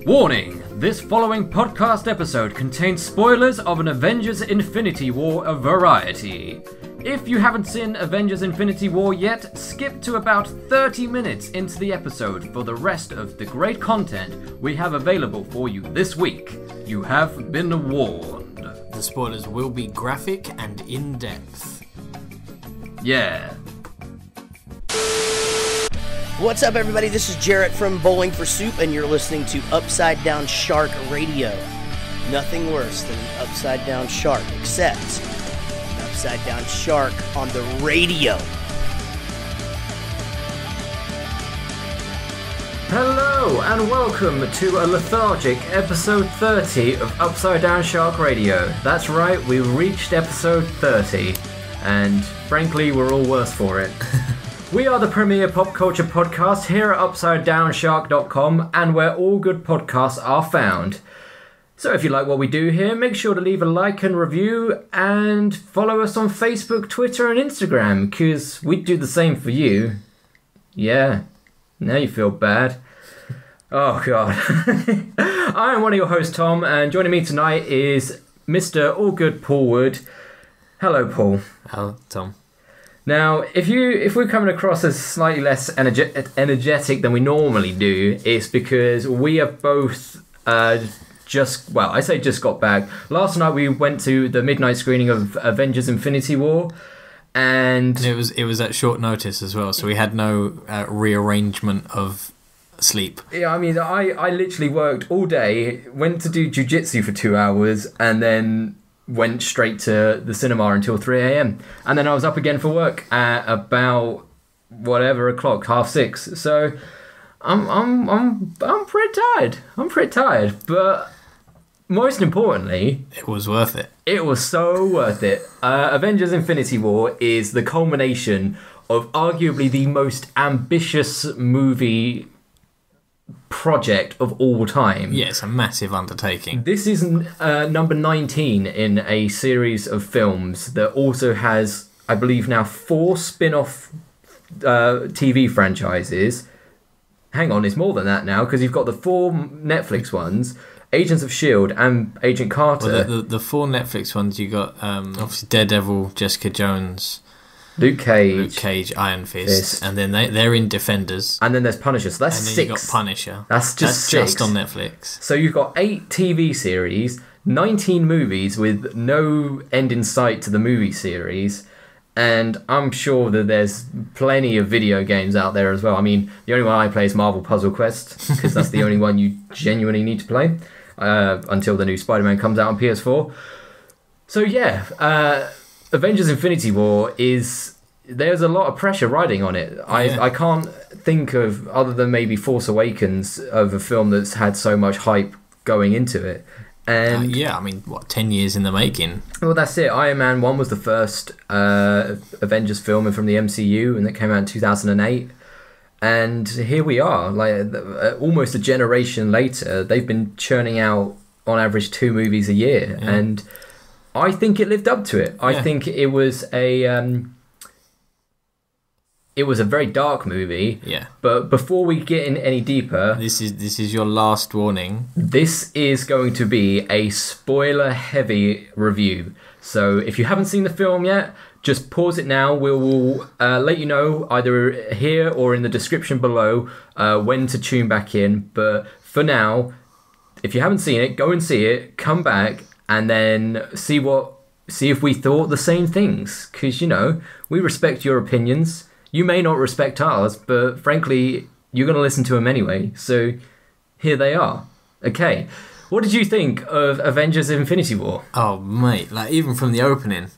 Warning! This following podcast episode contains spoilers of an Avengers Infinity War of variety. If you haven't seen Avengers Infinity War yet, skip to about 30 minutes into the episode for the rest of the great content we have available for you this week. You have been warned. The spoilers will be graphic and in-depth. Yeah. What's up, everybody? This is Jarrett from Bowling for Soup, and you're listening to Upside Down Shark Radio. Nothing worse than an upside down shark, except an upside down shark on the radio. Hello and welcome to a lethargic episode 30 of Upside Down Shark Radio. That's right, we've reached episode 30, and frankly, we're all worse for it. We are the premier pop culture podcast here at UpsideDownShark.com, and where all good podcasts are found. So if you like what we do here, make sure to leave a like and review, and follow us on Facebook, Twitter and Instagram, because we'd do the same for you. Yeah, now you feel bad. Oh god. I am one of your hosts, Tom, and joining me tonight is Mr. All Good Paul Wood. Hello, Paul. Hello, Tom. Now, if we're coming across as slightly less energetic than we normally do, it's because we have both just got back. Last night we went to the midnight screening of Avengers Infinity War, and it was at short notice as well, so we had no rearrangement of sleep. Yeah, I mean, I literally worked all day, went to do jiu-jitsu for 2 hours, and then went straight to the cinema until 3 a.m. and then I was up again for work at about whatever o'clock, 6:30. So I'm pretty tired. I'm pretty tired, but most importantly, it was worth it. It was so worth it. Avengers Infinity War is the culmination of arguably the most ambitious movie project of all time. Yeah, it's a massive undertaking. This is number 19 in a series of films that also has, I believe now, 4 spin-off TV franchises. Hang on, it's more than that now, because you've got the 4 Netflix ones, Agents of S.H.I.E.L.D. and Agent Carter. Well, the 4 Netflix ones, you got obviously Daredevil, Jessica Jones, Luke Cage, Iron Fist, and then they're in Defenders. And then there's Punisher, so that's 6. And then you got Punisher. That's just 6. Just on Netflix. So you've got 8 TV series, 19 movies with no end in sight to the movie series, and I'm sure that there's plenty of video games out there as well. I mean, the only one I play is Marvel Puzzle Quest, because that's the only one you genuinely need to play, until the new Spider-Man comes out on PS4. So yeah, Avengers Infinity War there's a lot of pressure riding on it. I can't think of, other than maybe Force Awakens, of a film that's had so much hype going into it. And 10 years in the making. Well, that's it. Iron Man 1 was the first Avengers film from the MCU, and that came out in 2008. And here we are, almost a generation later. They've been churning out, on average, 2 movies a year, and I think it lived up to it. I think it was a very dark movie. Yeah. But before we get in any deeper, this is your last warning. This is going to be a spoiler-heavy review. So if you haven't seen the film yet, just pause it now. We'll let you know either here or in the description below when to tune back in. But for now, if you haven't seen it, go and see it. Come back. And then see if we thought the same things. Because, we respect your opinions. You may not respect ours, but frankly, you're going to listen to them anyway. So here they are. Okay. What did you think of Avengers Infinity War? Oh, mate. Even from the opening.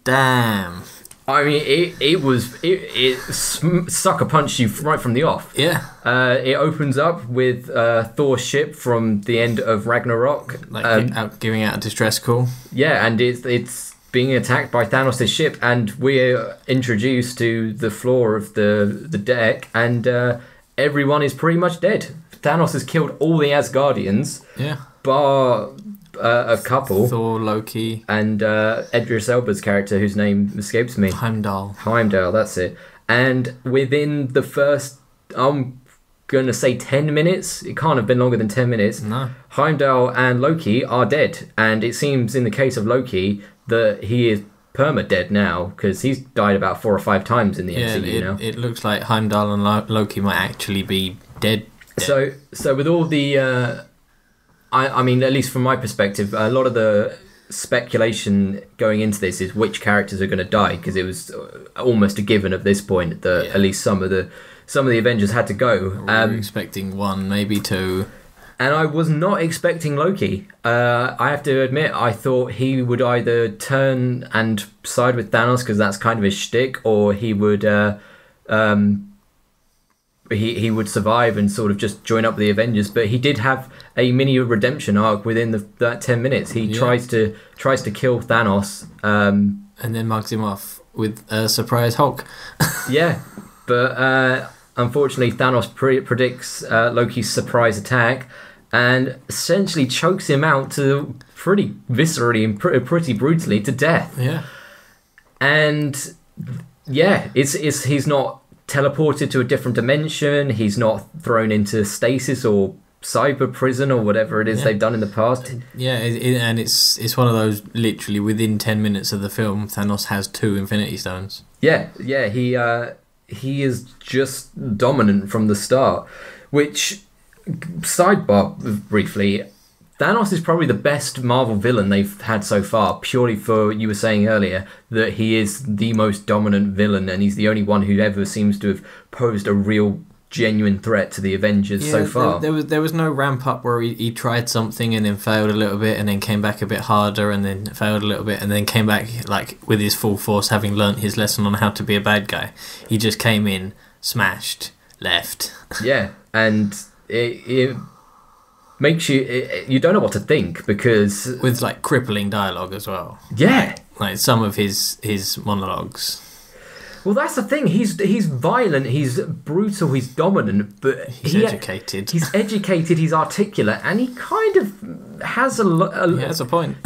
Damn. I mean, it sucker punched you right from the off. Yeah. It opens up with Thor's ship from the end of Ragnarok, giving out a distress call. Yeah, and it's being attacked by Thanos' ship, and we're introduced to the floor of the deck, and everyone is pretty much dead. Thanos has killed all the Asgardians. Yeah. Bar a couple. Thor, Loki. And Idris Elba's character, whose name escapes me. Heimdall, that's it. And within the first, I'm going to say 10 minutes. It can't have been longer than 10 minutes. No. Heimdall and Loki are dead. And it seems in the case of Loki that he is perma-dead now, because he's died about 4 or 5 times in the MCU now. It looks like Heimdall and Loki might actually be dead. So with all the... I mean, at least from my perspective, a lot of the speculation going into this is which characters are going to die, because it was almost a given at this point that at least some of the Avengers had to go. We were expecting 1, maybe 2. And I was not expecting Loki. I have to admit, I thought he would either turn and side with Thanos, because that's kind of his shtick, or he would he would survive and sort of just join up with the Avengers. But he did have a mini redemption arc within that 10 minutes. He tries to kill Thanos, and then mugs him off with a surprise Hulk. Yeah, but unfortunately Thanos predicts Loki's surprise attack and essentially chokes him out to pretty viscerally and pretty brutally to death. Yeah, and he's not teleported to a different dimension. He's not thrown into stasis or cyber prison or whatever it is they've done in the past. Yeah, and it's one of those, literally within 10 minutes of the film, Thanos has 2 Infinity Stones. Yeah, he is just dominant from the start. Which, sidebar briefly, Thanos is probably the best Marvel villain they've had so far, purely for, you were saying earlier, that he is the most dominant villain, and he's the only one who ever seems to have posed a real, genuine threat to the Avengers so far. There was no ramp up where he tried something and then failed a little bit and then came back a bit harder and then failed a little bit and then came back like with his full force, having learnt his lesson on how to be a bad guy. He just came in, smashed, left. Yeah, and it makes you don't know what to think, because with like crippling dialogue as well. Yeah, like some of his monologues. Well, that's the thing. He's violent, he's brutal, he's dominant, but he's educated. He's educated, he's articulate, and he kind of has he has a point.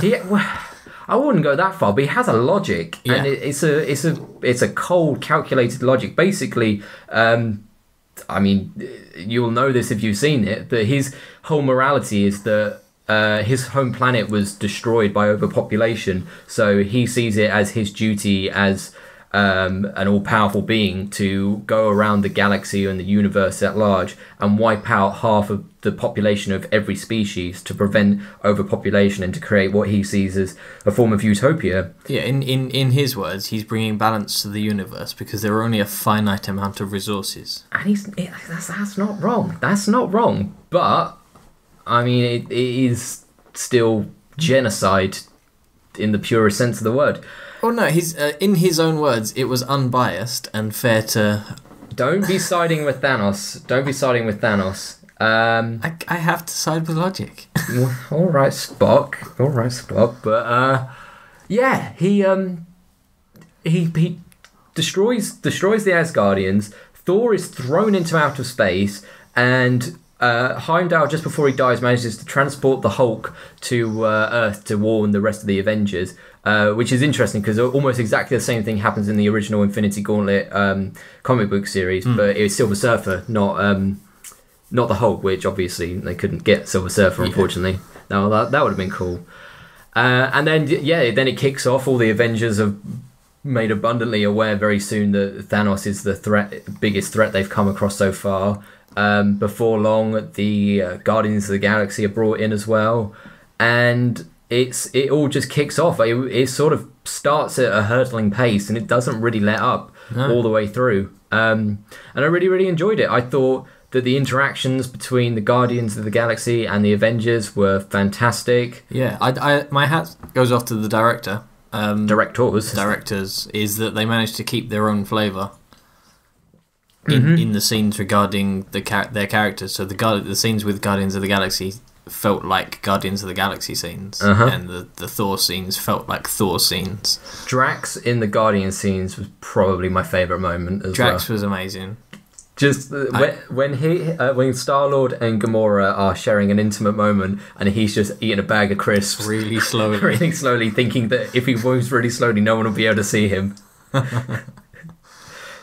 I wouldn't go that far, but he has a logic, and it's a cold, calculated logic. Basically, I mean, you'll know this if you've seen it, but his whole morality is that his home planet was destroyed by overpopulation, so he sees it as his duty as an all-powerful being to go around the galaxy and the universe at large and wipe out half of the population of every species to prevent overpopulation and to create what he sees as a form of utopia. Yeah, in his words, he's bringing balance to the universe because there are only a finite amount of resources. And that's not wrong. That's not wrong. But, I mean, it is still genocide in the purest sense of the word. Oh no, he's in his own words, it was unbiased and fair to... Don't be siding with Thanos. Don't be siding with Thanos. I have to side with logic. All right, Spock. But yeah, he destroys the Asgardians. Thor is thrown into outer space, and Heimdall, just before he dies, manages to transport the Hulk to Earth to warn the rest of the Avengers, which is interesting because almost exactly the same thing happens in the original Infinity Gauntlet comic book series, but it's Silver Surfer, not the Hulk, which obviously they couldn't get Silver Surfer, unfortunately. No, that would have been cool. And then then it kicks off. All the Avengers are made abundantly aware very soon that Thanos is the biggest threat they've come across so far. Before long, the Guardians of the Galaxy are brought in as well, and it all just kicks off. It sort of starts at a hurtling pace, and it doesn't really let up all the way through. And I really, really enjoyed it. I thought that the interactions between the Guardians of the Galaxy and the Avengers were fantastic. Yeah, my hat goes off to the director. Directors, is that they managed to keep their own flavour in the scenes regarding their characters. So the scenes with Guardians of the Galaxy felt like Guardians of the Galaxy scenes, and the Thor scenes felt like Thor scenes. Drax in the Guardian scenes was probably my favourite moment as well. Drax was amazing. Just when Star-Lord and Gamora are sharing an intimate moment, and he's just eating a bag of crisps really slowly, thinking that if he moves really slowly, no one will be able to see him.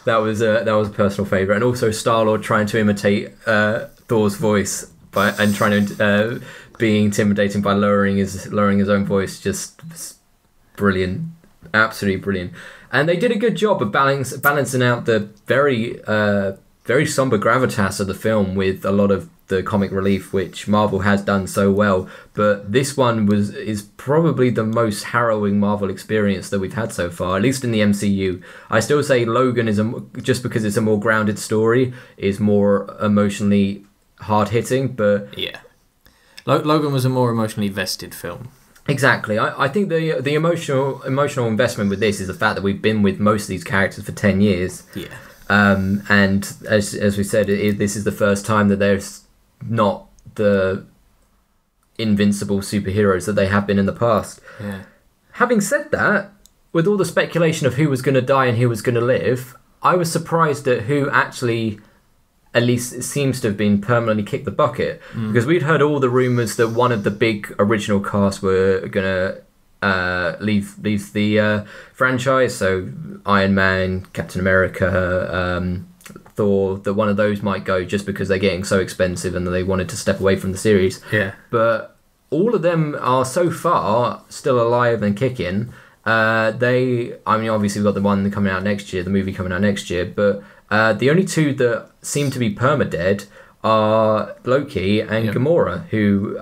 That was a personal favourite, and also Star-Lord trying to imitate Thor's voice and trying to be intimidating by lowering his own voice. Just brilliant, absolutely brilliant. And they did a good job of balancing out the very somber gravitas of the film with a lot of the comic relief, which Marvel has done so well. But this one is probably the most harrowing Marvel experience that we've had so far, at least in the MCU. I still say Logan just because it's a more grounded story, is more emotionally hard hitting. But yeah, Logan was a more emotionally vested film. Exactly. I think the emotional investment with this is the fact that we've been with most of these characters for 10 years. Yeah. And as we said, this is the first time that there's not the invincible superheroes that they have been in the past. Yeah. Having said that, with all the speculation of who was going to die and who was going to live, I was surprised at who actually, at least it seems to have been, permanently kicked the bucket. Because we'd heard all the rumours that one of the big original cast were going to leave the franchise. So Iron Man, Captain America, Thor, that one of those might go just because they're getting so expensive and they wanted to step away from the series. Yeah. But all of them are so far still alive and kicking. Obviously we've got the one coming out next year, the movie coming out next year, but the only two that seem to be permadead are Loki and Gamora, who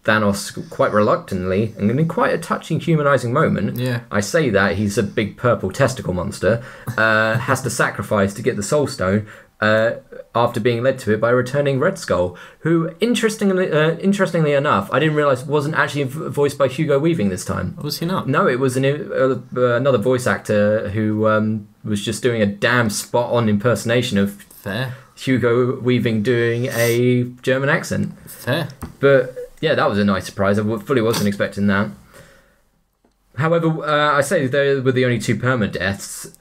Thanos quite reluctantly, and in quite a touching, humanising moment, I say that, he's a big purple testicle monster, has to sacrifice to get the Soul Stone after being led to it by returning Red Skull, who, interestingly enough, I didn't realise wasn't actually voiced by Hugo Weaving this time. Was he not? No, it was another voice actor who was just doing a damn spot-on impersonation of Hugo Weaving doing a German accent. Fair. But yeah, that was a nice surprise. I fully wasn't expecting that. However, I say they were the only two permadeaths,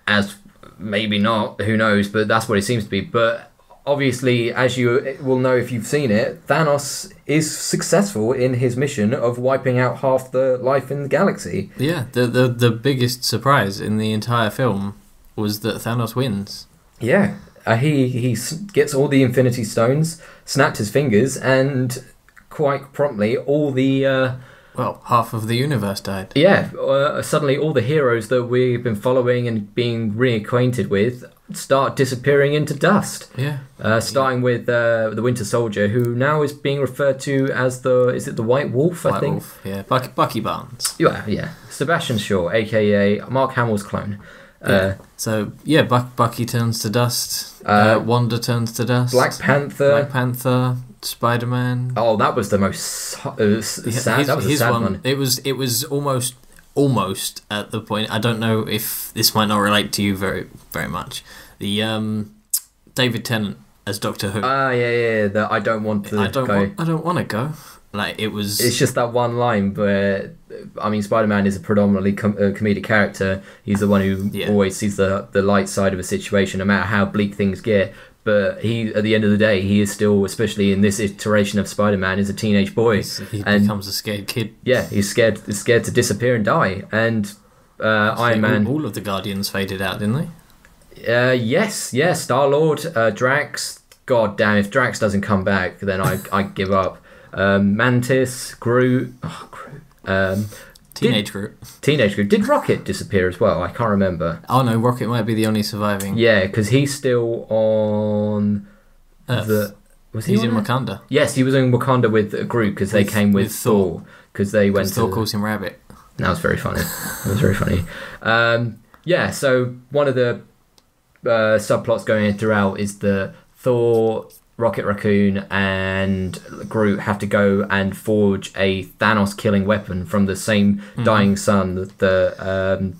as maybe not, who knows, but that's what it seems to be. But obviously, as you will know if you've seen it, Thanos is successful in his mission of wiping out half the life in the galaxy. Yeah, the biggest surprise in the entire film was that Thanos wins. Yeah, he gets all the Infinity Stones, snapped his fingers, and quite promptly all the... half of the universe died. Yeah, suddenly all the heroes that we've been following and being reacquainted with start disappearing into dust. Yeah. Starting with the Winter Soldier, who now is being referred to as the White Wolf, I think? Wolf, yeah. Bucky Barnes. Yeah. Sebastian Shaw, a.k.a. Mark Hamill's clone. Bucky turns to dust. Wanda turns to dust. Black Panther. Spider-Man. Oh, that was the most sad. That was a sad one. It was almost at the point. I don't know if this might not relate to you very very much. The David Tennant as Doctor Who. That I don't want to go. I don't want to go. Like it was. It's just that one line where, I mean, Spider-Man is a predominantly comedic character. He's the one who always sees the light side of a situation, no matter how bleak things get. But he, at the end of the day, he is still, especially in this iteration of Spider-Man, is a teenage boy. He becomes a scared kid. Yeah, he's scared to disappear and die. And Iron Man... All of the Guardians faded out, didn't they? Yes. Star-Lord, Drax. God damn, if Drax doesn't come back, then I give up. Mantis, Groot... Groot. Teenage Groot. Did Rocket disappear as well? I can't remember. Oh no, Rocket might be the only surviving. Yeah, because he's still on Earth. He's in Wakanda. Yes, he was in Wakanda with Groot because they came with Thor. Because they went. Thor calls him Rabbit. That was very funny. So one of the subplots going throughout is the Thor, Rocket Raccoon and Groot have to go and forge a Thanos-killing weapon from the same dying sun that the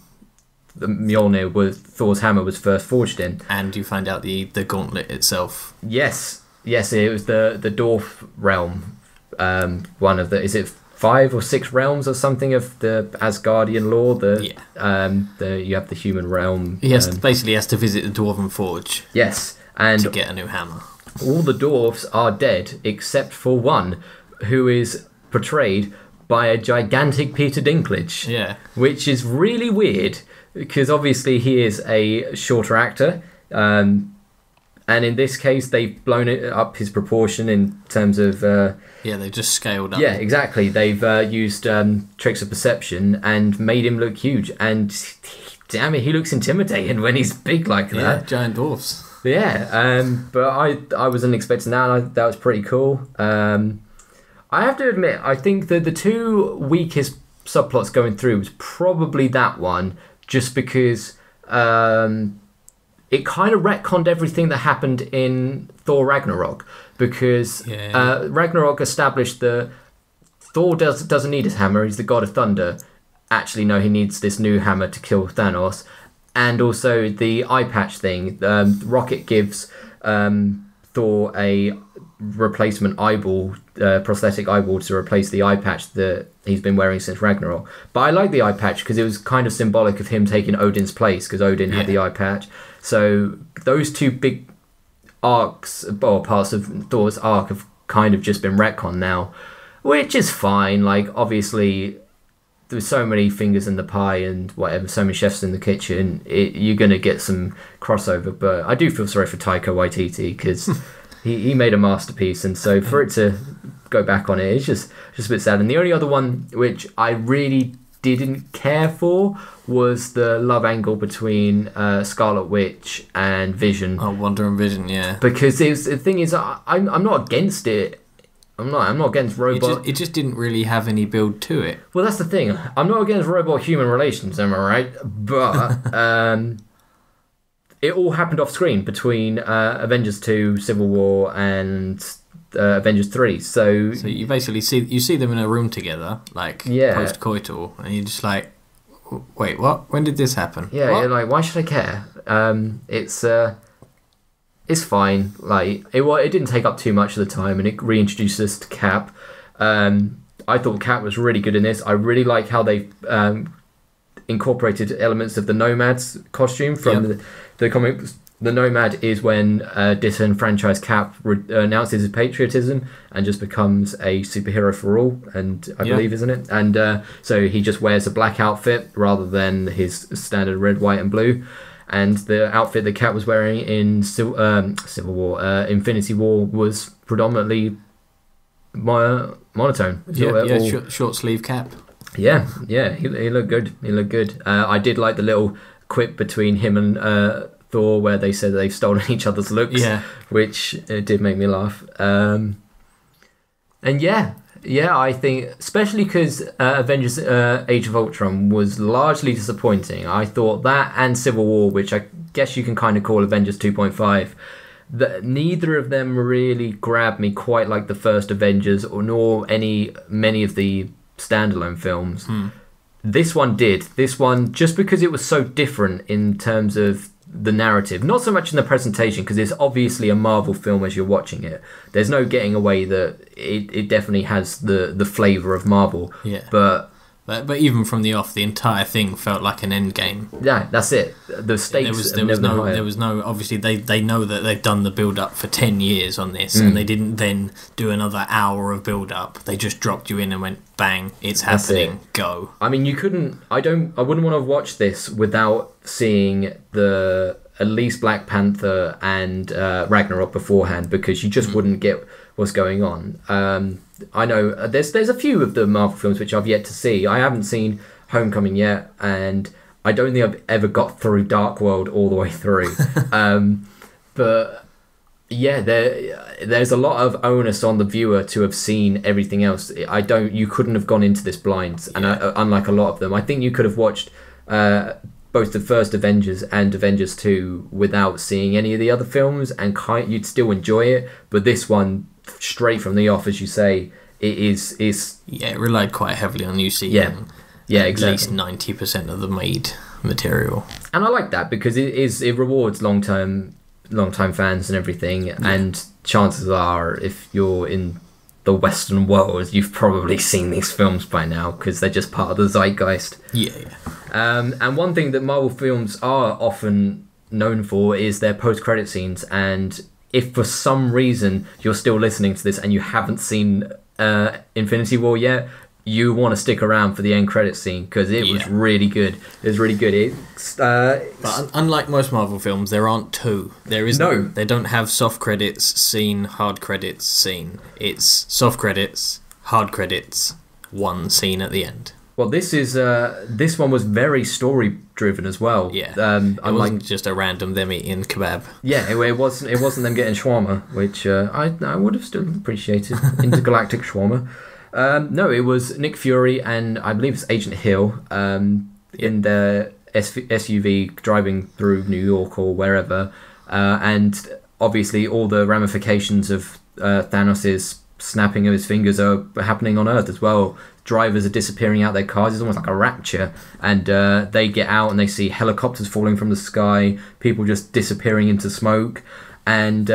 Mjolnir, with Thor's hammer, was first forged in. And you find out the gauntlet itself. Yes, it was the Dwarf realm. One of the, is it 5 or 6 realms or something of the Asgardian lore? You have the human realm. He basically has to visit the Dwarven Forge. Yes, and to get a new hammer. All the dwarves are dead except for one, who is portrayed by a gigantic Peter Dinklage. Yeah. Which is really weird. because obviously he is a shorter actor, and in this case they've blown it up his proportion in terms of they've just scaled up. Yeah, exactly. They've used tricks of perception and made him look huge, and damn it, he looks intimidating when he's big like that. Yeah, giant dwarfs. Yeah, but I wasn't expecting that, and that was pretty cool. I have to admit, I think that the two weakest subplots going through was probably that one, just because it kind of retconned everything that happened in Thor Ragnarok, because Ragnarok established that Thor doesn't need his hammer, he's the god of thunder. Actually, no, he needs this new hammer to kill Thanos. And also the eye patch thing. Rocket gives Thor a replacement eyeball, prosthetic eyeball, to replace the eye patch that he's been wearing since Ragnarok. But I like the eye patch because it was kind of symbolic of him taking Odin's place, because Odin had the eye patch. So those two big arcs, or parts of Thor's arc, have kind of just been retconned now, which is fine. Like, obviously, there's so many fingers in the pie and whatever, so many chefs in the kitchen, you're going to get some crossover. But I do feel sorry for Taika Waititi, because he made a masterpiece, and so for it to go back on it, it's just a bit sad. And the only other one which I really didn't care for was the love angle between Scarlet Witch and Vision. Oh, Wonder and Vision, yeah. Because the thing is, I'm not against it. I'm not against robot. It just didn't really have any build to it. Well, that's the thing. I'm not against robot-human relations, am I right? But it all happened off screen between Avengers 2, Civil War, and Avengers 3. So you basically see them in a room together, like post-coital, and you're just like, wait, what? When did this happen? Yeah, what? you're like, why should I care? It's fine. Like it didn't take up too much of the time, and it reintroduced us to Cap. I thought Cap was really good in this. I really like how they incorporated elements of the Nomad's costume from the comics. The Nomad is when disenfranchised Cap announces his patriotism and just becomes a superhero for all, and I believe, isn't it? And so he just wears a black outfit rather than his standard red, white, and blue. And the outfit that Cap was wearing in Civil War, Infinity War, was predominantly monotone. Short sleeve Cap. Yeah, he looked good. He looked good. I did like the little quip between him and Thor, where they said they've stolen each other's looks, which did make me laugh. And I think, especially because Avengers Age of Ultron was largely disappointing. I thought that and Civil War, which I guess you can kind of call Avengers 2.5, that neither of them really grabbed me quite like the first Avengers, nor many of the standalone films. This one did. This one, just because it was so different in terms of the narrative, not so much in the presentation, because it's obviously a Marvel film as you're watching it. There's no getting away that it definitely has the flavour of Marvel. Yeah. But even from the off, the entire thing felt like an end game. Yeah, that's it. The stakes. There was no. Obviously, they know that they've done the build up for 10 years on this, and they didn't then do another hour of build up. They just dropped you in and went bang, it's happening. Go. I mean, you couldn't. I wouldn't want to watch this without seeing at least Black Panther and Ragnarok beforehand, because you just wouldn't get what's going on. I know there's a few of the Marvel films which I've yet to see. I haven't seen Homecoming yet, and I don't think I've ever got through Dark World all the way through. But yeah, there's a lot of onus on the viewer to have seen everything else. You couldn't have gone into this blind, and unlike a lot of them, I think you could have watched both the first Avengers and Avengers 2 without seeing any of the other films, and you'd still enjoy it. But this one, straight from the off, as you say, it relied quite heavily on you seeing at least 90% of the made material. And I like that, because it rewards long-time fans and everything. And chances are, if you're in the Western world, you've probably seen these films by now, because they're just part of the zeitgeist. And one thing that Marvel films are often known for is their post-credit scenes. And if for some reason you're still listening to this and you haven't seen Infinity War yet, you want to stick around for the end credits scene because it was really good. It was really good. But unlike most Marvel films, there aren't two. There is no. They don't have soft credits scene, hard credits scene. It's soft credits, hard credits, one scene at the end. Well, this one was very story driven as well. Yeah, it wasn't just a random them eating kebab. Yeah, it wasn't them getting shawarma, which I would have still appreciated, intergalactic shawarma. No, it was Nick Fury and I believe it's Agent Hill in their SUV driving through New York or wherever, and obviously all the ramifications of Thanos' snapping of his fingers are happening on Earth as well. Drivers are disappearing out their cars. It's almost like a rapture, and they get out and they see helicopters falling from the sky, people just disappearing into smoke, and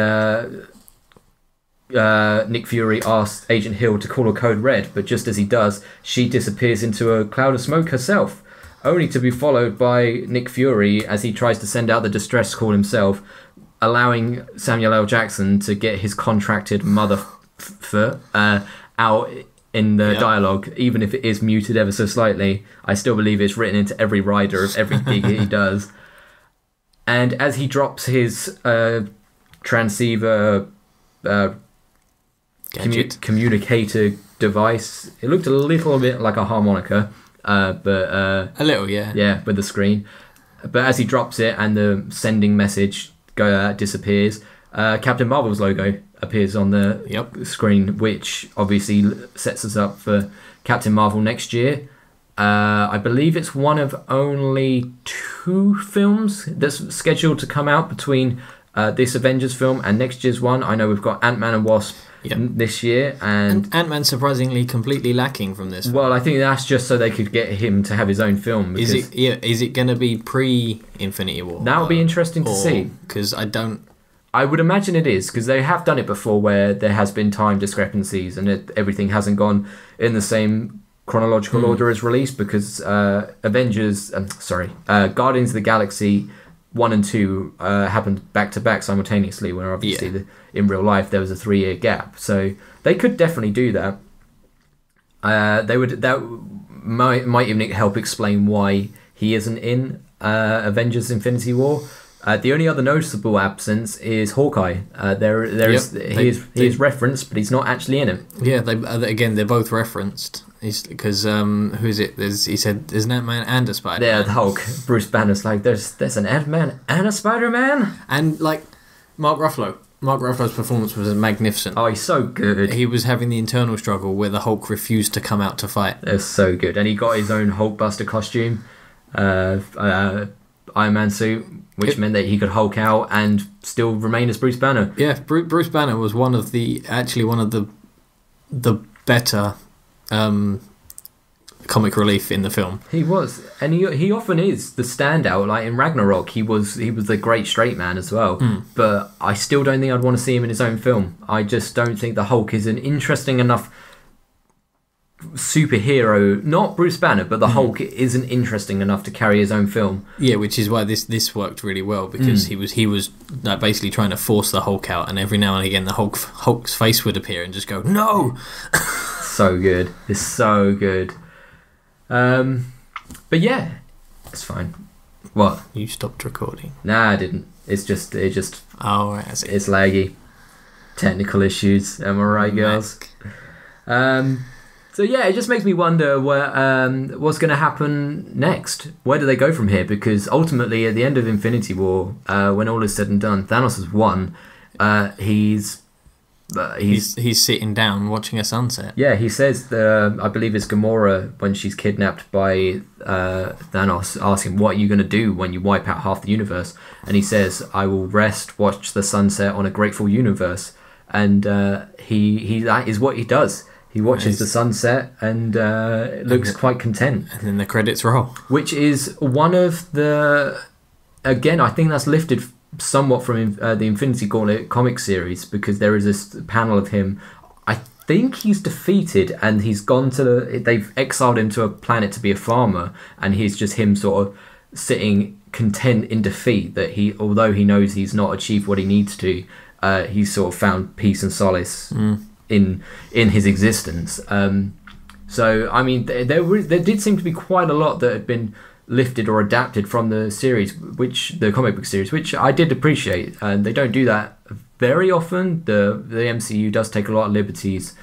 Nick Fury asks Agent Hill to call her code red, but just as he does, she disappears into a cloud of smoke herself, only to be followed by Nick Fury as he tries to send out the distress call himself, allowing Samuel L. Jackson to get his contracted out in the dialogue, even if it is muted ever so slightly. I still believe it's written into every rider of every gig he does. And as he drops his transceiver communicator device, it looked a little bit like a harmonica, but a little, yeah, with the screen. But as he drops it and the sending message disappears, Captain Marvel's logo appears on the screen, which obviously sets us up for Captain Marvel next year. I believe it's one of only 2 films that's scheduled to come out between this Avengers film and next year's one. I know we've got Ant-Man and Wasp this year, and Ant-Man surprisingly completely lacking from this film. Well, I think that's just so they could get him to have his own film. Is it going to be pre-Infinity War? That would be interesting to see, because I would imagine it is, because they have done it before where there has been time discrepancies and everything hasn't gone in the same chronological order as release, because Guardians of the Galaxy 1 and 2 happened back to back simultaneously, where obviously in real life there was a 3-year gap. So they could definitely do that. That might even help explain why he isn't in Avengers Infinity War. The only other noticeable absence is Hawkeye. He is referenced, but he's not actually in it. Yeah, they're both referenced. Because who is it? He said there's an Ant-Man and a Spider-Man. Yeah, the Hulk. Bruce Banner's like, there's an Ant-Man and a Spider-Man. And like Mark Ruffalo's performance was magnificent. Oh, he's so good. He was having the internal struggle where the Hulk refused to come out to fight. It's so good, and he got his own Hulkbuster costume, Iron Man suit, which meant that he could Hulk out and still remain as Bruce Banner. Yeah, Bruce Banner was one of the better comic relief in the film. He was, and he often is the standout. Like in Ragnarok, he was the great straight man as well. But I still don't think I'd want to see him in his own film. I just don't think the Hulk is an interesting enough superhero. Not Bruce Banner, but the Hulk isn't interesting enough to carry his own film. Yeah, which is why this worked really well, because he was basically trying to force the Hulk out, and every now and again the Hulk's face would appear and just go no. So good. It's so good. But yeah, it's fine. What? You stopped recording? Nah, I didn't. It just. Oh, right, I see. It's laggy. Technical issues. Am I right, girls? So yeah, it just makes me wonder what's going to happen next. Where do they go from here? Because ultimately, at the end of Infinity War, when all is said and done, Thanos has won. He's sitting down watching a sunset. Yeah, he says, I believe it's Gamora, when she's kidnapped by Thanos, asking, what are you going to do when you wipe out half the universe? And he says, I will rest, watch the sunset on a grateful universe. And that is what he does. He watches the sunset and looks quite content. And then the credits roll. Which is one of the... Again, I think that's lifted somewhat from the Infinity Gauntlet comic series, because there is this panel of him. I think he's defeated and he's gone to they've exiled him to a planet to be a farmer, and he's just him sort of sitting content in defeat, that although he knows he's not achieved what he needs to, he's sort of found peace and solace in his existence. So, I mean, there did seem to be quite a lot that had been lifted or adapted from the series, the comic book series, which I did appreciate. And they don't do that very often. The MCU does take a lot of liberties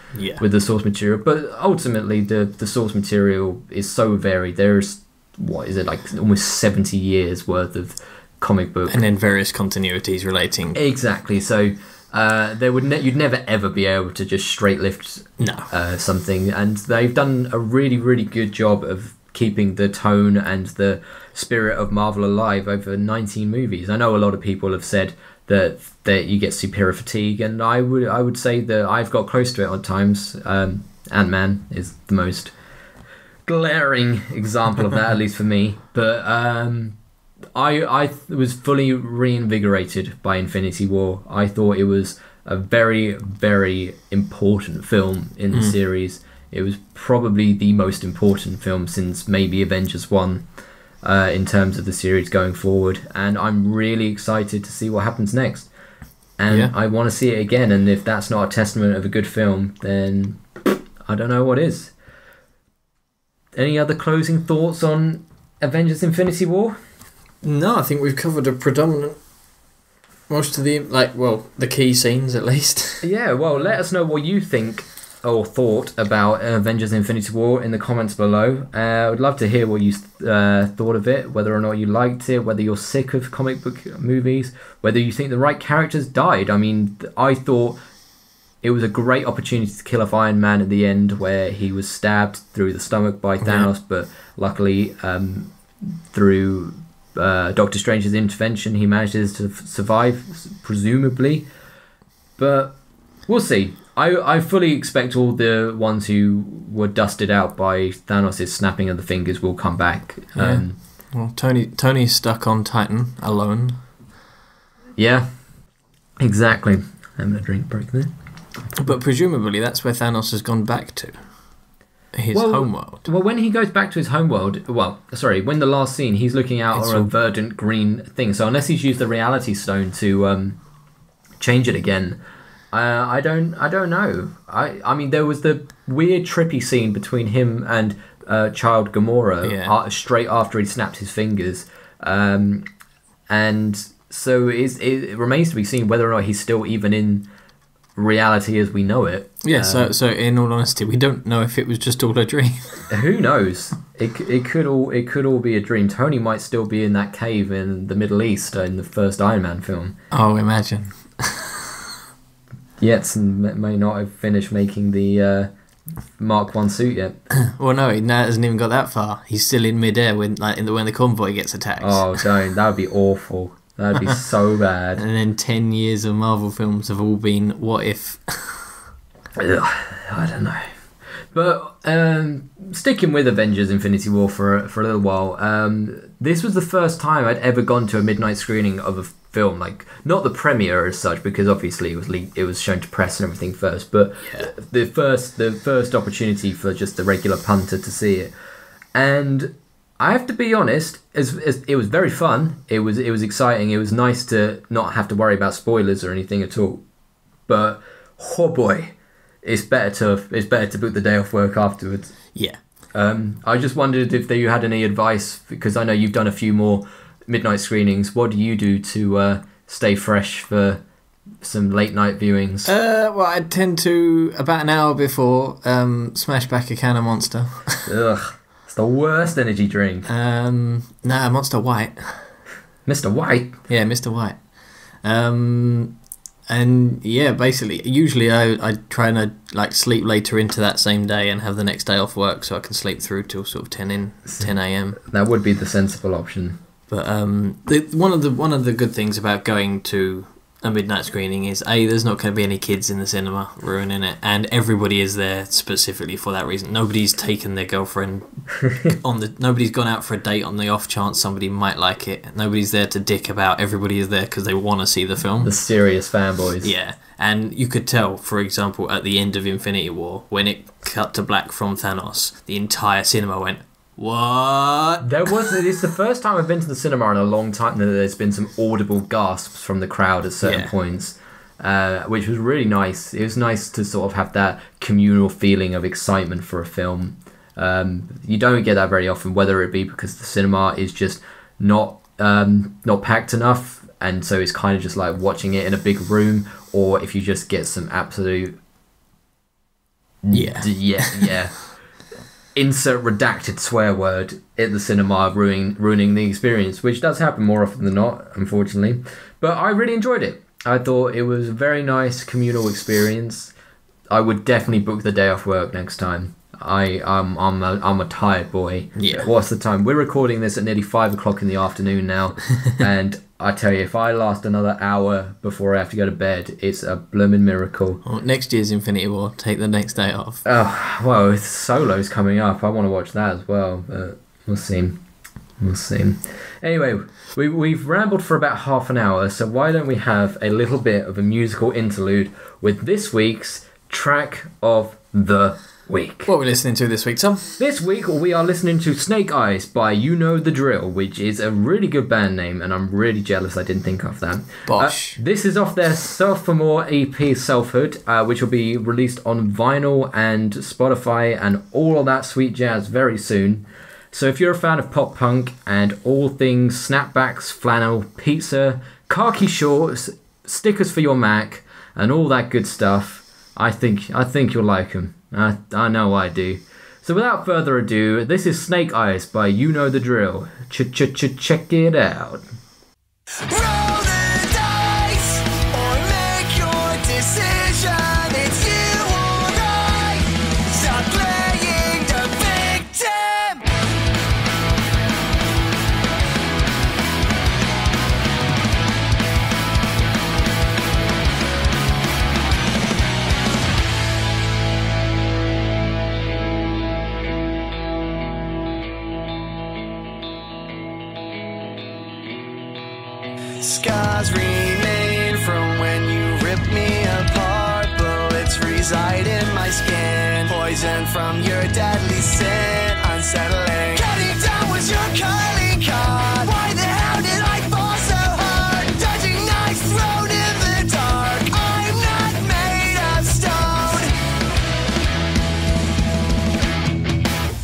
with the source material, but ultimately the source material is so varied. There's, what is it, like almost 70 years worth of comic book, and then various continuities relating. Exactly. So you'd never ever be able to just straight lift something, and they've done a really, really good job of keeping the tone and the spirit of Marvel alive over 19 movies. I know a lot of people have said that you get superior fatigue, and I would say that I've got close to it at times. Ant-Man is the most glaring example of that, at least for me. But I was fully reinvigorated by Infinity War. I thought it was a very, very important film in the series. It was probably the most important film since maybe Avengers 1 in terms of the series going forward. And I'm really excited to see what happens next. And I want to see it again. And if that's not a testament of a good film, then I don't know what is. Any other closing thoughts on Avengers Infinity War? No, I think we've covered most of the key scenes at least. Yeah, well, let us know what you think or thought about Avengers Infinity War in the comments below. I would love to hear what you thought of it, whether or not you liked it, whether you're sick of comic book movies, whether you think the right characters died. I mean, I thought it was a great opportunity to kill off Iron Man at the end, where he was stabbed through the stomach by Thanos, but luckily through Doctor Strange's intervention he manages to survive, presumably. But we'll see. I fully expect all the ones who were dusted out by Thanos' snapping of the fingers will come back. Well, Tony's stuck on Titan alone. Yeah, exactly. I'm a drink break there. But presumably that's where Thanos has gone back to. His homeworld. Well, when he goes back to his homeworld, when the last scene, he's looking out on a verdant green thing. So unless he's used the reality stone to change it again, I don't know. I mean, there was the weird trippy scene between him and child Gamora straight after he snapped his fingers, and so it remains to be seen whether or not he's still even in reality as we know it. Yeah. So in all honesty, we don't know if it was just all a dream. Who knows? It could all be a dream. Tony might still be in that cave in the Middle East in the first Iron Man film. Oh, imagine. Yet may not have finished making the Mark 1 suit yet. Well, no, he hasn't even got that far. He's still in midair when the convoy gets attacked. Oh, don't! That would be awful. That would be so bad. And then 10 years of Marvel films have all been what if. I don't know. But sticking with Avengers Infinity War for a little while, this was the first time I'd ever gone to a midnight screening of a film, like not the premiere as such, because obviously it was shown to press and everything first, but the first opportunity for just the regular punter to see it. And I have to be honest, it was very fun. It was exciting. It was nice to not have to worry about spoilers or anything at all. But oh boy, it's better to book the day off work afterwards. Yeah. I just wondered if you had any advice, because I know you've done a few more midnight screenings. What do you do to stay fresh for some late night viewings? Well, I tend to, about an hour before, smash back a can of Monster. Ugh. It's the worst energy drink. Monster White. Mr. White? Yeah, Mr. White. And yeah, basically, usually I try and sleep later into that same day and have the next day off work, so I can sleep through till sort of 10 a.m. That would be the sensible option. But one of the good things about going to a midnight screening is there's not going to be any kids in the cinema ruining it, and everybody is there specifically for that reason. Nobody's taken their girlfriend nobody's gone out for a date on the off chance somebody might like it. Nobody's there to dick about. Everybody is there because they want to see the film. The serious fanboys. Yeah, and you could tell, for example, at the end of Infinity War, when it cut to black from Thanos, the entire cinema went, what? It's the first time I've been to the cinema in a long time that there's been some audible gasps from the crowd at certain points. which was really nice. It was nice to sort of have that communal feeling of excitement for a film. You don't get that very often, whether it be because the cinema is just not packed enough, and so it's kind of just like watching it in a big room, or if you just get some absolute insert redacted swear word at the cinema, ruining the experience, which does happen more often than not, unfortunately. But I really enjoyed it. I thought it was a very nice communal experience. I would definitely book the day off work next time. I'm a tired boy. Yeah. What's the time? We're recording this at nearly 5 o'clock in the afternoon now, and I tell you, if I last another hour before I have to go to bed, it's a blooming miracle. Well, next year's Infinity War, take the next day off. Oh, well, Solo's coming up. I want to watch that as well, but we'll see. Anyway, we've rambled for about half an hour, so why don't we have a little bit of a musical interlude with this week's track of the week. What are we listening to this week, Tom? This week we are listening to Snake Eyes by You Know The Drill, which is a really good band name, and I'm really jealous I didn't think of that. Bosh. This is off their sophomore EP Selfhood, which will be released on vinyl and Spotify and all of that sweet jazz very soon. So if you're a fan of pop punk and all things snapbacks, flannel, pizza, khaki shorts, stickers for your Mac, and all that good stuff, I think you'll like them. I know I do. So without further ado, this is Snake Eyes by You Know The Drill. Check it out. Roll the dice or make your decision. It's you or I. Stop playing the victim. Scars remain from when you ripped me apart. Bullets reside in my skin. Poison from your deadly sin. Unsettling. Cutting down was your calling card. Why the hell did I fall so hard? Dodging knives thrown in the dark. I'm not made of stone.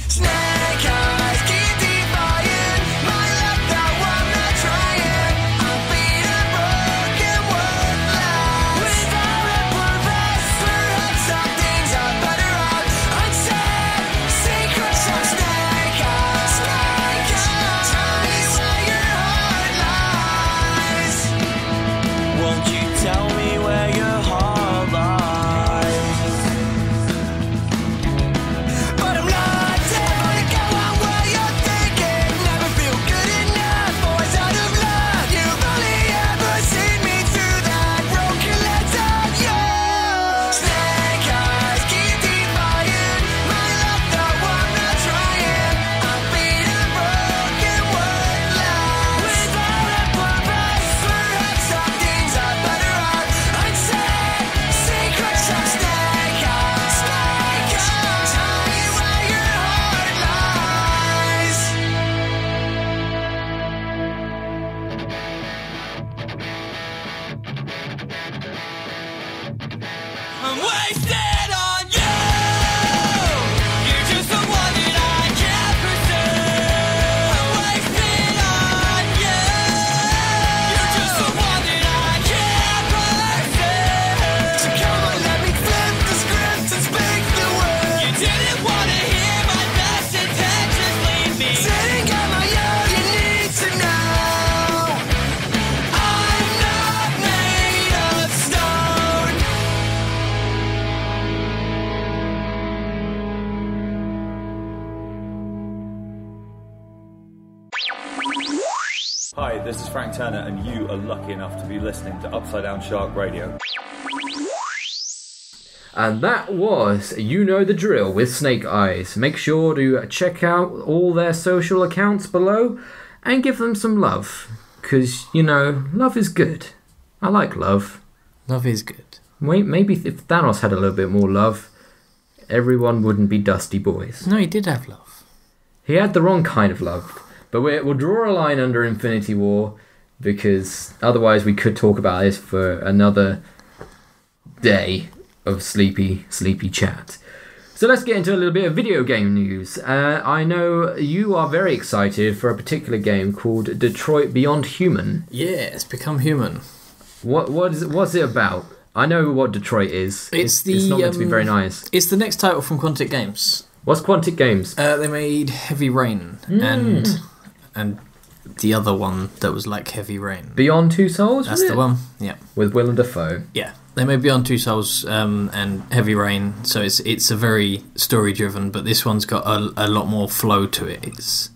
Snake eyes keep defying my luck, though I'm not trying. I'm beat and broken, worthless. Without a purpose, perhaps some things are better off unsaid. Secrets of snake eyes. Snake eyes. Tell me where your heart lies. Won't you tell me where your heart lies? But I'm not dead, gonna go on where you're thinking. Never feel good enough, always out of luck. You've only ever seen me through that broken lens of you. Snake eyes keep defying my luck, though I'm not trying. I'm beat and broken, worthless. Without a purpose, perhaps some things are better off unsaid. Secrets of snake eyes. Snake eyes. Tell me where your heart lies. I'm wasted on you. You're just the one that I can't pursue. I'm wasted on you. You're just the one that I can't pursue. So come on, let me flip the script and speak the word. You didn't want to hear my best intentions lead me. Sitting at my own, you need to know. I'm not made of stone. Hi, this is Frank Turner, and you are lucky enough to be listening to Upside Down Shark Radio. And that was You Know The Drill with Snake Eyes. Make sure to check out all their social accounts below and give them some love. Because, love is good. I like love. Love is good. Wait, maybe if Thanos had a little bit more love, everyone wouldn't be dusty boys. No, he did have love. He had the wrong kind of love. But we'll draw a line under Infinity War, because otherwise we could talk about this for another day of sleepy chat. So let's get into a little bit of video game news. I know you are very excited for a particular game called Detroit Beyond Human. Yeah, it's become human. What's it about? I know what Detroit is. It's not meant to be very nice. It's the next title from Quantic Games. What's Quantic Games? They made Heavy Rain and the other one that was like Heavy Rain. Beyond Two Souls? That's the one. Yeah. With Willem Dafoe. Yeah. They made Beyond Two Souls and Heavy Rain, so it's a very story driven, but this one's got a lot more flow to it. It's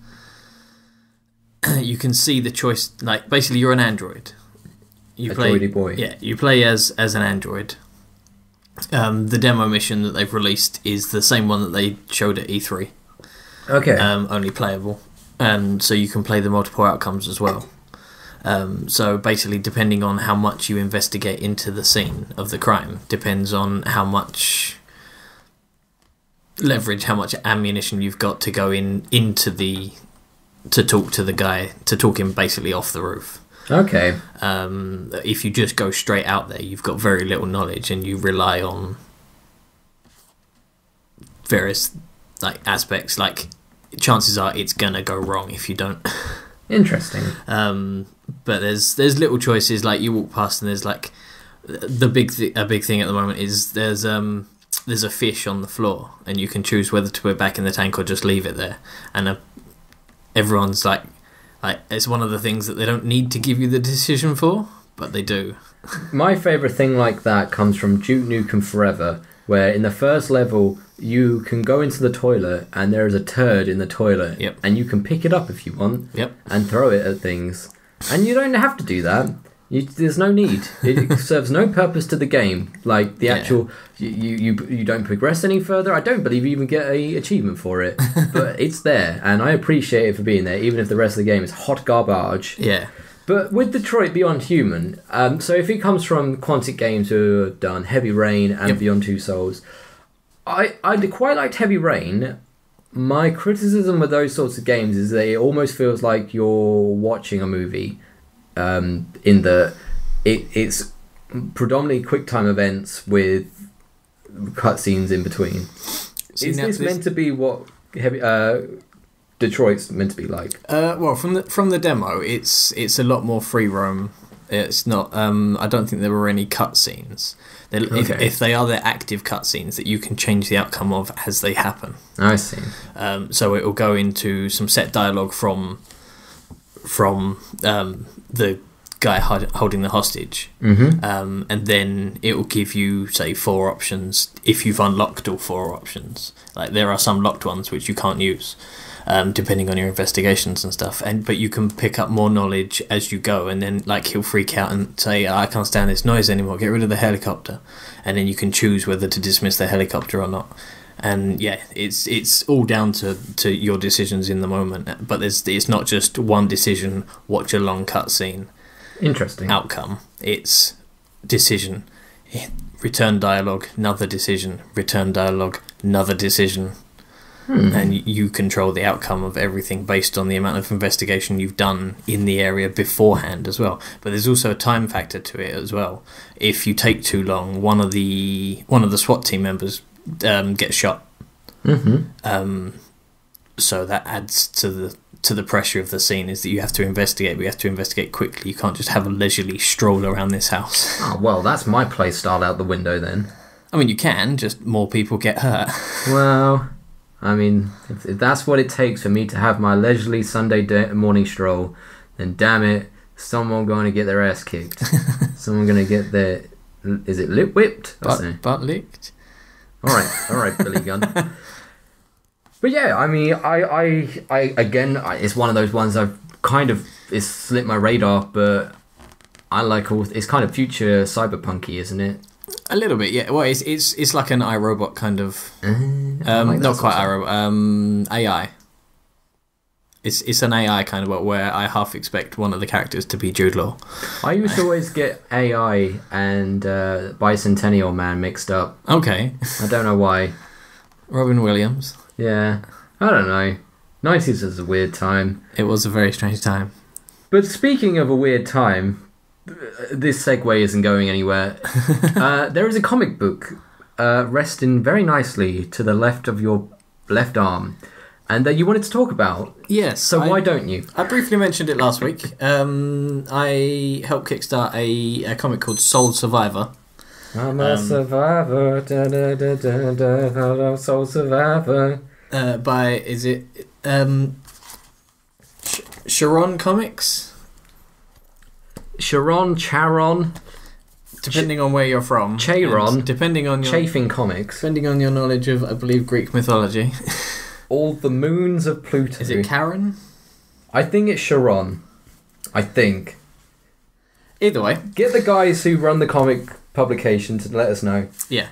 you can see the choice. Like basically, you're an android. You play droidy boy. Yeah, you play as an android. The demo mission that they've released is the same one that they showed at E3. Okay. Only playable, and so you can play the multiple outcomes as well. So basically, depending on how much you investigate into the scene of the crime, depends on how much leverage, how much ammunition you've got to go to talk to the guy, to talk him basically off the roof. Okay. If you just go straight out there, you've got very little knowledge, and you rely on various aspects. Like chances are it's gonna go wrong if you don't. Interesting. But there's little choices, like you walk past and there's like a big thing at the moment is there's a fish on the floor, and you can choose whether to put it back in the tank or just leave it there. And everyone's like it's one of the things that they don't need to give you the decision for, but they do. My favourite thing like that comes from Duke Nukem Forever, where in the first level you can go into the toilet and there is a turd in the toilet. Yep. And you can pick it up if you want. Yep. And throw it at things. And you don't have to do that. There's no need. It serves no purpose to the game. Like the actual, you don't progress any further. I don't believe you even get a achievement for it. But it's there, and I appreciate it for being there, even if the rest of the game is hot garbage. Yeah. But with Detroit Beyond Human, so if it comes from Quantic Games, who have done Heavy Rain and Beyond Two Souls, I quite liked Heavy Rain. My criticism with those sorts of games is that it almost feels like you're watching a movie. In that it's predominantly quick time events with cutscenes in between. Is this meant to be what Detroit's meant to be like? Well, from the demo, it's a lot more free roam. It's not. I don't think there were any cutscenes. If they are, they're active cutscenes that you can change the outcome of as they happen. I see. So it will go into some set dialogue from the guy holding the hostage, and then it will give you, say, 4 options if you've unlocked all 4 options. Like there are some locked ones which you can't use, depending on your investigations and stuff. But you can pick up more knowledge as you go, and then like he'll freak out and say, "I can't stand this noise anymore. Get rid of the helicopter," and then you can choose whether to dismiss the helicopter or not. And yeah, it's all down to your decisions in the moment. But it's not just one decision, watch a long cutscene. Interesting. Outcome. It's decision, return dialogue, another decision, return dialogue, another decision. And you control the outcome of everything based on the amount of investigation you've done in the area beforehand as well. But there's also a time factor to it as well. If you take too long, one of the SWAT team members get shot. So that adds to the pressure of the scene, is that you have to investigate. We have to investigate quickly. You can't just have a leisurely stroll around this house. Oh, well, that's my play style out the window then. I mean, you can, just more people get hurt. Well, I mean, if that's what it takes for me to have my leisurely Sunday morning stroll, then damn it, someone going to get their ass kicked. Someone going to get their... Is it lip whipped? Butt licked. All right, Billy Gunn. But yeah, I mean, I again, it's one of those ones it's slipped my radar, but I like it's kind of future cyberpunky, isn't it? A little bit, yeah. Well, it's like an iRobot kind of, like not quite iRobot, AI. It's an AI kind of where I half expect one of the characters to be Jude Law. I used to always get AI and Bicentennial Man mixed up. Okay. I don't know why. Robin Williams. Yeah, I don't know. 90s was a weird time. It was a very strange time. But speaking of a weird time, this segue isn't going anywhere. There is a comic book resting very nicely to the left of your left arm, and that you wanted to talk about. Yes. So why don't you? I briefly mentioned it last week. I helped kickstart a comic called Soul Survivor. I'm a survivor, soul survivor. Is it Sharon Comics? Charon, depending on where you're from. Cheiron, depending on your Chafing Comics. Depending on your knowledge of, I believe, Greek mythology. All the moons of Pluto. Is it Karen? I think it's Charon. I think. Either way. Get the guys who run the comic publication to let us know. Yeah.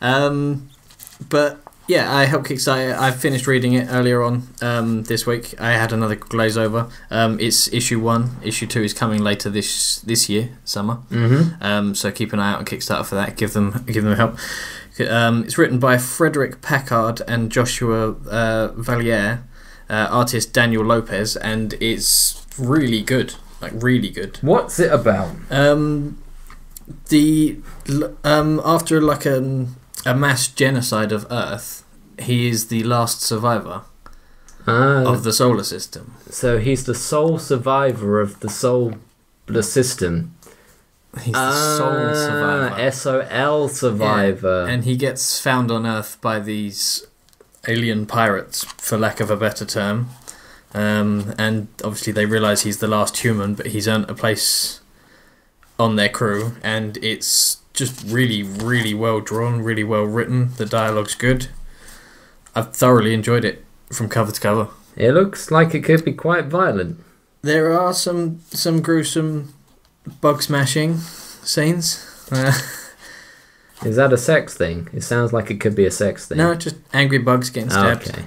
But yeah, I helped kickstart it. I finished reading it earlier on this week. I had another glaze over. It's issue 1. Issue 2 is coming later this year, summer. Mm-hmm. So keep an eye out on Kickstarter for that. Give them a help. It's written by Frederick Packard and Joshua Valliere, artist Daniel Lopez, and it's really good. Like, really good. What's it about? After like a mass genocide of Earth, he is the last survivor of the solar system. So he's the sole survivor of the solar system. He's the sole survivor. SOL survivor. Yeah. And he gets found on Earth by these alien pirates, for lack of a better term. And obviously they realise he's the last human, but he's earned a place on their crew, and it's just really, really well drawn, really well written. The dialogue's good. I've thoroughly enjoyed it from cover to cover. It looks like it could be quite violent. There are some gruesome bug smashing scenes. Is that a sex thing? It sounds like it could be a sex thing. No, just angry bugs getting stabbed. Okay.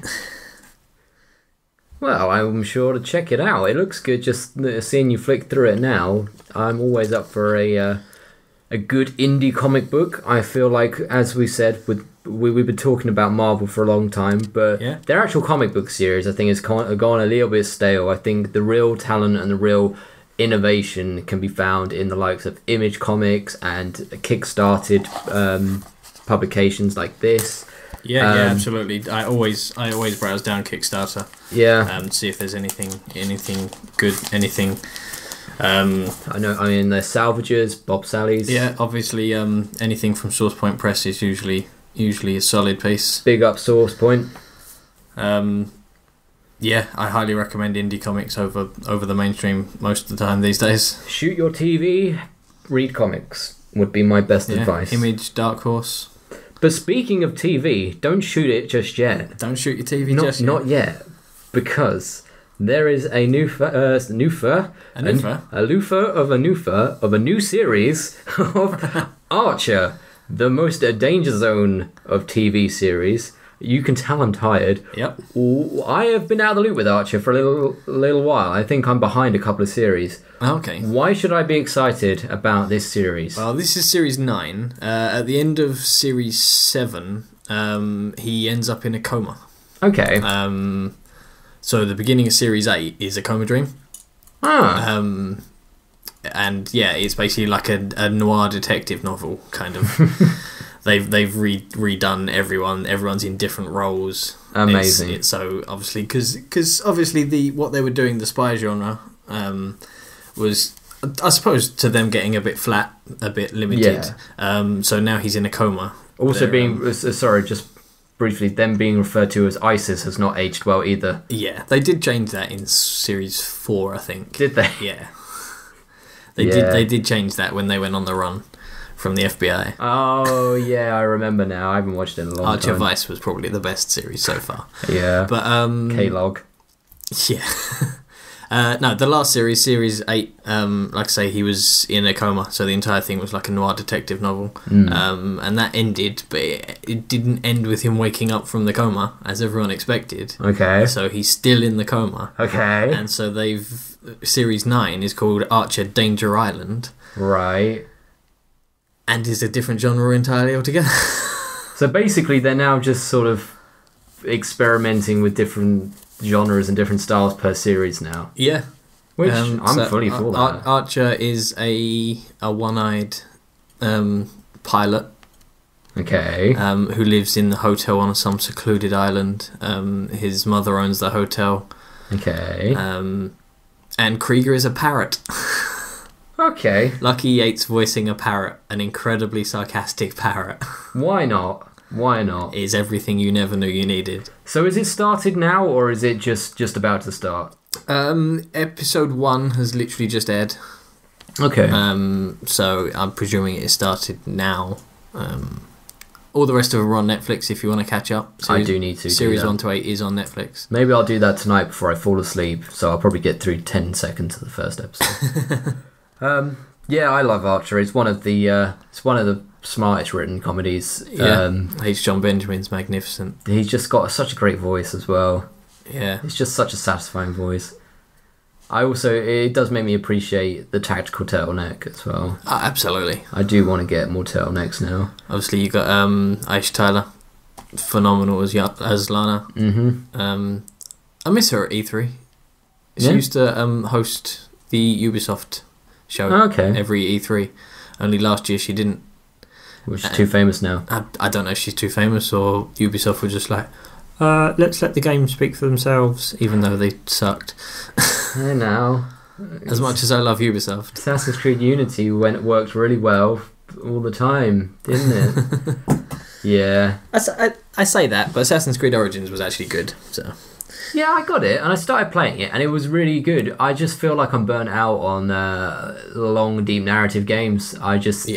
Well, I'm sure to check it out. It looks good just seeing you flick through it now. I'm always up for a good indie comic book. I feel like, as we said, we've been talking about Marvel for a long time, but their actual comic book series, I think, has gone a little bit stale. I think the real talent and the real innovation can be found in the likes of Image Comics and kickstarted publications like this. Yeah, absolutely. I always browse down Kickstarter. Yeah. See if there's anything good, anything. I mean, there's Salvagers, Bob Sally's. Yeah, obviously, anything from Source Point Press is usually a solid piece. Big up Source Point. Yeah, I highly recommend indie comics over the mainstream most of the time these days. Shoot your TV, read comics would be my best advice. Image, Dark Horse. But speaking of TV, don't shoot it just yet. Don't shoot your TV just yet. Not yet, because there is a new series of Archer, the most danger zone of TV series. You can tell I'm tired. Yep. I have been out of the loop with Archer for a little while. I think I'm behind a couple of series. Okay. Why should I be excited about this series? Well, this is series 9. At the end of series 7, he ends up in a coma. Okay. So the beginning of series 8 is a coma dream. And yeah, it's basically like a noir detective novel, kind of. They've redone everyone. Everyone's in different roles. Amazing. It's so obviously because obviously what they were doing, the spy genre, was, I suppose, to them getting a bit flat, a bit limited. Yeah. So now he's in a coma. Also just briefly, them being referred to as ISIS has not aged well either. Yeah, they did change that in series 4, I think. Did they? Yeah. They did change that when they went on the run from the FBI. Oh, yeah, I remember now. I haven't watched it in a long time. Archer Vice was probably the best series so far. Yeah. But K-Log. Yeah. No, the last series 8, like I say, he was in a coma, so the entire thing was like a noir detective novel. And that ended, but it didn't end with him waking up from the coma, as everyone expected. Okay. So he's still in the coma. Okay. And so series 9 is called Archer Danger Island. Right. And is a different genre entirely altogether. So basically they're now just sort of experimenting with different genres and different styles per series now. Yeah. Which I'm fully for that. Archer is a one-eyed pilot. Okay. Who lives in the hotel on some secluded island. His mother owns the hotel. Okay. And Krieger is a parrot. Okay. Lucky Yates voicing a parrot, an incredibly sarcastic parrot. Why not? Why not? Is everything you never knew you needed. So is it started now, or is it just about to start? Episode 1 has literally just aired. Okay. So I'm presuming it started now. All the rest of them are on Netflix if you want to catch up. I do need to. Series do 1 to 8 is on Netflix. Maybe I'll do that tonight before I fall asleep, so I'll probably get through 10 seconds of the first episode. Yeah, I love Archer. It's one of the smartest written comedies. Yeah, H. John Benjamin's magnificent. He's just got such a great voice as well. Yeah, it's just such a satisfying voice. It does make me appreciate the tactical turtleneck as well. Absolutely. I do want to get more turtlenecks now. Obviously, you got Aisha Tyler, phenomenal as Lana. Mm-hmm. I miss her at E3. She used to host the Ubisoft show every E3. Only last year she didn't. Was she too famous now? I don't know if she's too famous or Ubisoft were just like, let's let the games speak for themselves, even though they sucked. I know. As much as I love Ubisoft. Assassin's Creed Unity worked really well all the time, didn't it? Yeah. I say that, but Assassin's Creed Origins was actually good. So. Yeah, I got it, and I started playing it, and it was really good. I just feel like I'm burnt out on long, deep narrative games. You just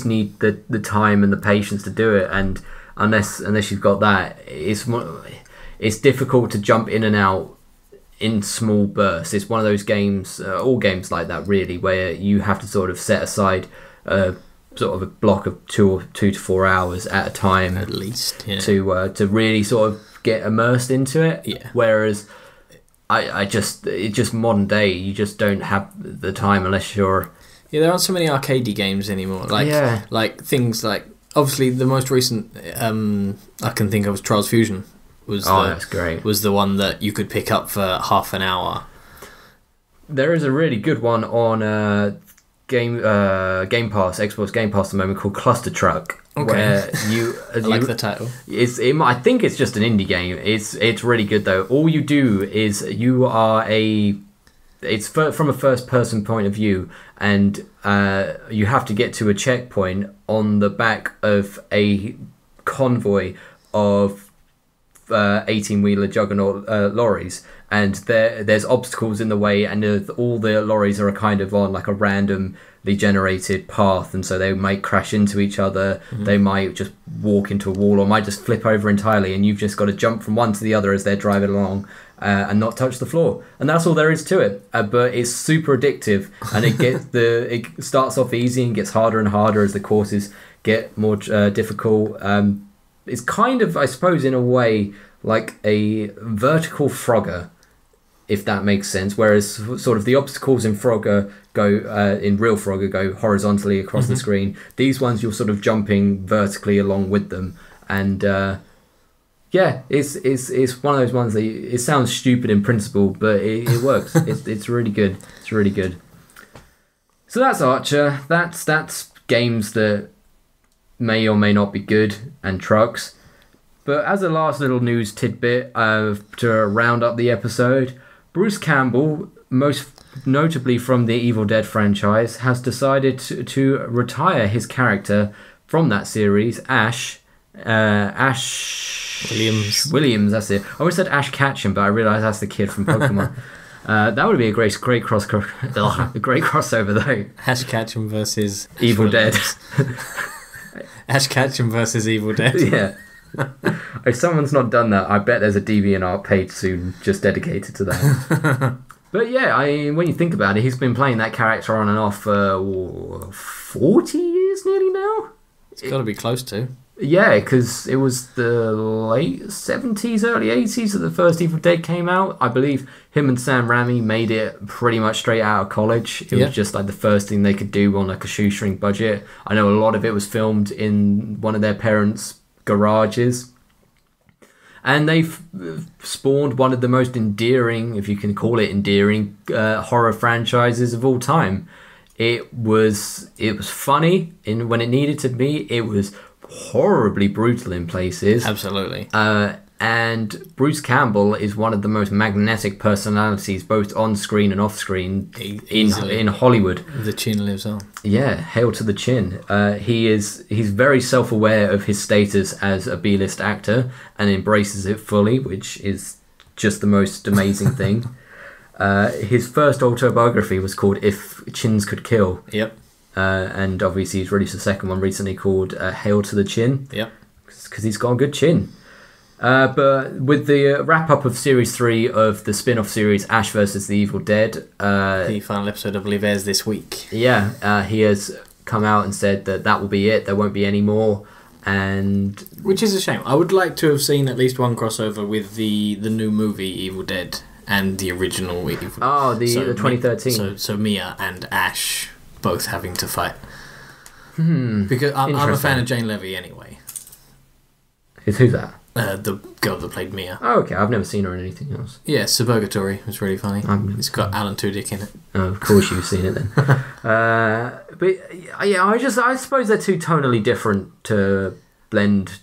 need the time and the patience to do it, and unless you've got that, it's difficult to jump in and out in small bursts. It's one of those games, all games like that really, where you have to sort of set aside sort of a block of 2 to 4 hours at a time, at least, to really sort of get immersed into it. Yeah. Whereas it's just modern day, you just don't have the time unless you're. Yeah, there aren't so many arcadey games anymore. Like things like, obviously the most recent I can think of was Trials Fusion. That's great. Was the one that you could pick up for half an hour. There is a really good one on Game Pass, Xbox Game Pass at the moment, called Cluster Truck. Okay. Where I like the title. I think it's just an indie game. It's really good though. All you do is it's from a first person point of view, and you have to get to a checkpoint on the back of a convoy of 18-wheeler juggernaut lorries, and there's obstacles in the way, and all the lorries are kind of on like a randomly generated path, and so they might crash into each other. They might just walk into a wall, or might just flip over entirely, and you've just got to jump from one to the other as they're driving along and not touch the floor, and that's all there is to it. But it's super addictive, and it starts off easy and gets harder and harder as the courses get more difficult. It's kind of, I suppose, in a way, like a vertical Frogger, if that makes sense. Whereas sort of the obstacles in Frogger in real Frogger go horizontally across the screen. These ones you're sort of jumping vertically along with them, and it's one of those ones that it sounds stupid in principle, but it works. It's really good. It's really good. So that's Archer. That's games that may or may not be good, and trucks. But as a last little news tidbit to round up the episode, Bruce Campbell, most notably from the Evil Dead franchise, has decided to retire his character from that series, Ash Williams, that's it. I always said Ash Ketchum, but I realised that's the kid from Pokemon. That would be a great crossover though. Ash Ketchum versus Evil Dead. Ash Ketchum versus Evil Dead. Yeah. If someone's not done that, I bet there's a DeviantArt page soon just dedicated to that. But yeah, when you think about it, he's been playing that character on and off for 40 years nearly now. It's got to be close to. Yeah, because it was the late 70s, early 80s that the first Evil Dead came out. I believe him and Sam Raimi made it pretty much straight out of college. It was just like the first thing they could do on like a shoestring budget. I know a lot of it was filmed in one of their parents' garages. And they've spawned one of the most endearing, if you can call it endearing, horror franchises of all time. It was funny when it needed to be. It was horribly brutal in places. Absolutely. And Bruce Campbell is one of the most magnetic personalities, both on screen and off screen, in Hollywood. The chin lives on. Yeah, hail to the chin. He's very self-aware of his status as a B-list actor and embraces it fully, which is just the most amazing thing. His first autobiography was called If Chins Could Kill. Yep. And obviously he's released a second one recently called Hail to the Chin. Yep. Because he's got a good chin. But with the wrap-up of Series 3 of the spin-off series Ash vs. the Evil Dead... the final episode, I believe, airs this week. Yeah, he has come out and said that will be it, there won't be any more, and... Which is a shame. I would like to have seen at least one crossover with the new movie Evil Dead and the original Evil Dead. Oh, the 2013. So Mia and Ash both having to fight. Because I'm a fan of Jane Levy anyway. Who's that? The girl that played Mia. Oh, okay. I've never seen her in anything else. Yeah, Suburgatory was really funny. It's got Alan Tudyk in it. Oh, of course you've seen it then. But yeah, I suppose they're too tonally different to blend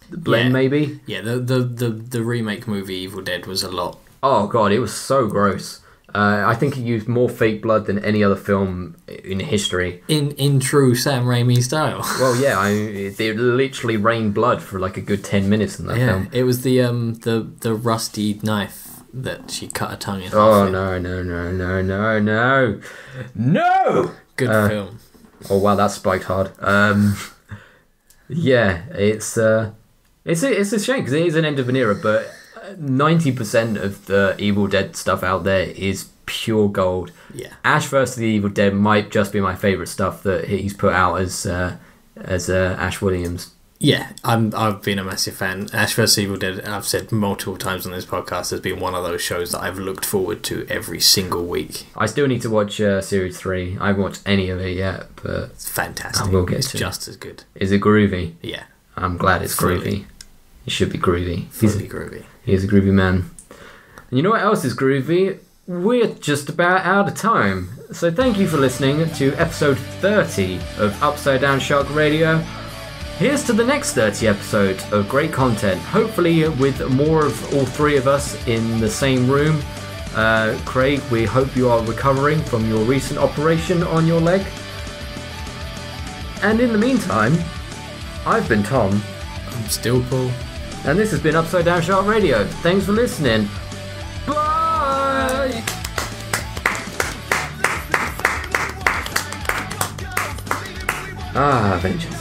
maybe. Yeah, the remake movie Evil Dead was a lot. Oh god, it was so gross. I think it used more fake blood than any other film in history. In true Sam Raimi style. Well, yeah, it literally rained blood for like a good 10 minutes in that film. It was the rusty knife that she cut her tongue in half. Oh, with. No! Good film. Oh, wow, that spiked hard. Yeah, it's a shame because it is an end of an era, but 90% of the Evil Dead stuff out there is pure gold. Yeah. Ash vs. the Evil Dead might just be my favourite stuff that he's put out as Ash Williams. Yeah, I've been a massive fan. Ash vs. Evil Dead, and I've said multiple times on this podcast, has been one of those shows that I've looked forward to every single week. I still need to watch Series 3. I haven't watched any of it yet, but it's fantastic. I will get it's to just as good. Is it groovy? Yeah. I'm glad it's groovy. It should be groovy. Fully groovy. He's a groovy man. And you know what else is groovy? We're just about out of time. So thank you for listening to episode 30 of Upside Down Shark Radio. Here's to the next 30 episodes of great content, hopefully with more of all three of us in the same room. Craig, we hope you are recovering from your recent operation on your leg. And in the meantime, I've been Tom. I'm still Paul. And this has been Upside Down Shark Radio. Thanks for listening. Bye! Avengers.